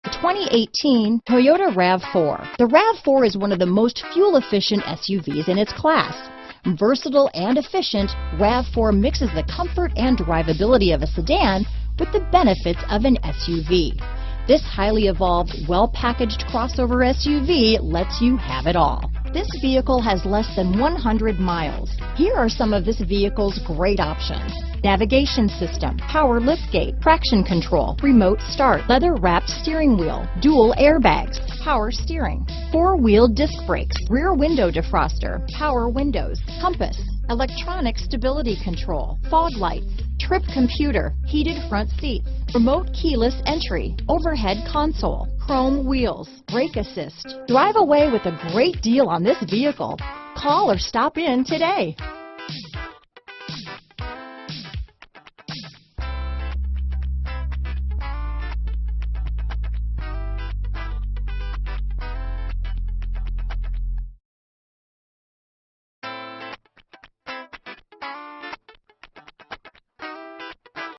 The 2018 Toyota RAV4. The RAV4 is one of the most fuel-efficient SUVs in its class. Versatile and efficient, RAV4 mixes the comfort and drivability of a sedan with the benefits of an SUV. This highly evolved, well-packaged crossover SUV lets you have it all. This vehicle has less than 100 miles. Here are some of this vehicle's great options: navigation system, power liftgate, traction control, remote start, leather-wrapped steering wheel, dual airbags, power steering, four-wheel disc brakes, rear window defroster, power windows, compass, electronic stability control, fog lights, trip computer, heated front seats, remote keyless entry, overhead console, chrome wheels, brake assist. Drive away with a great deal on this vehicle. Call or stop in today.